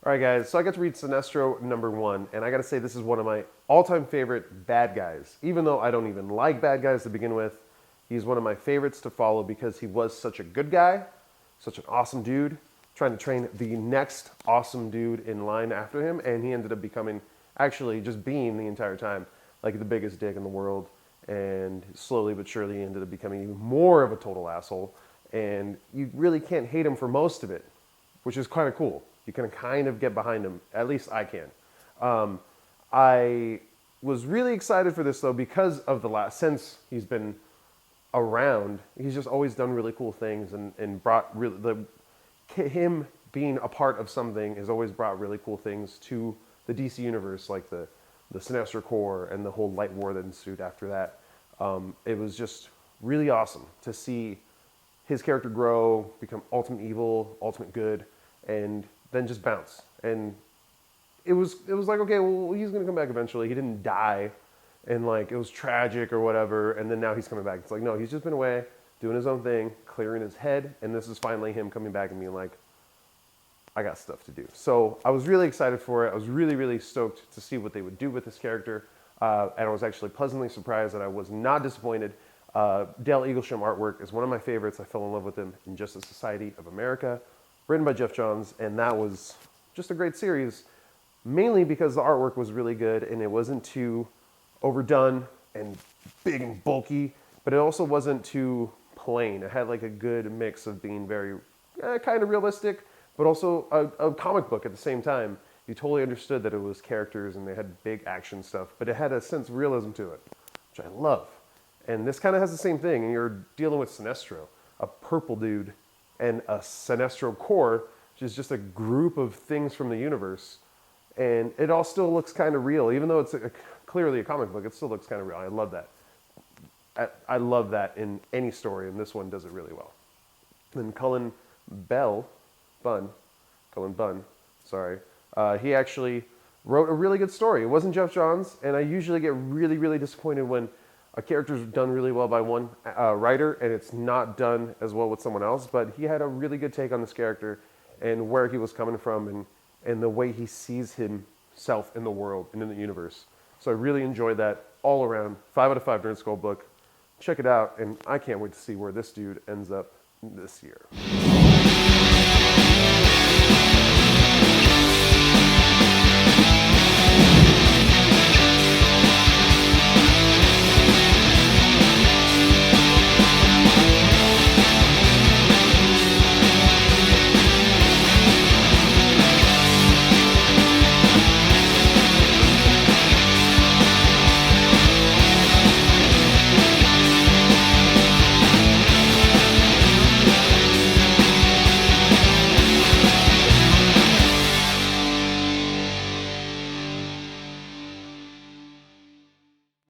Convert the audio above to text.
All right, guys, so I got to read Sinestro #1, and I got to say this is one of my all-time favorite bad guys. Even though I don't even like bad guys to begin with, he's one of my favorites to follow because he was such a good guy, such an awesome dude, trying to train the next awesome dude in line after him, and he ended up becoming, actually just being the entire time, like the biggest dick in the world, and slowly but surely he ended up becoming even more of a total asshole, and you really can't hate him for most of it, which is kind of cool. You can kind of get behind him. At least I can. I was really excited for this though because of the last, since he's been around, he's just always done really cool things and brought really, him being a part of something has always brought really cool things to the DC universe, like the Sinestro Corps and the whole light war that ensued after that. It was just really awesome to see his character grow, become ultimate evil, ultimate good, and then just bounce. And it was like, okay, well, he's gonna come back eventually. He didn't die, and like it was tragic or whatever. And then now he's coming back. It's like, no, he's just been away doing his own thing, clearing his head, and this is finally him coming back and being like, I got stuff to do. So I was really excited for it. I was really, really stoked to see what they would do with this character, and I was actually pleasantly surprised that I was not disappointed. Dale Eaglesham artwork is one of my favorites. I fell in love with him in Justice Society of America, written by Jeff Johns, and that was just a great series, mainly because the artwork was really good and it wasn't too overdone and big and bulky, but it also wasn't too plain. It had like a good mix of being very kind of realistic, but also a comic book at the same time. You totally understood that it was characters and they had big action stuff, but it had a sense of realism to it, which I love. And this kind of has the same thing, and you're dealing with Sinestro, a purple dude, and a Sinestro Corps, which is just a group of things from the universe. And it all still looks kind of real. Even though it's clearly a comic book, it still looks kind of real. I love that. I love that in any story, and this one does it really well. And Cullen Bunn, sorry, he actually wrote a really good story. It wasn't Jeff Johns, and I usually get really, really disappointed when a character's done really well by one writer and it's not done as well with someone else, but he had a really good take on this character and where he was coming from and the way he sees himself in the world and in the universe. So I really enjoyed that all around. 5 out of 5 Nerd Skull book. Check it out, and I can't wait to see where this dude ends up this year.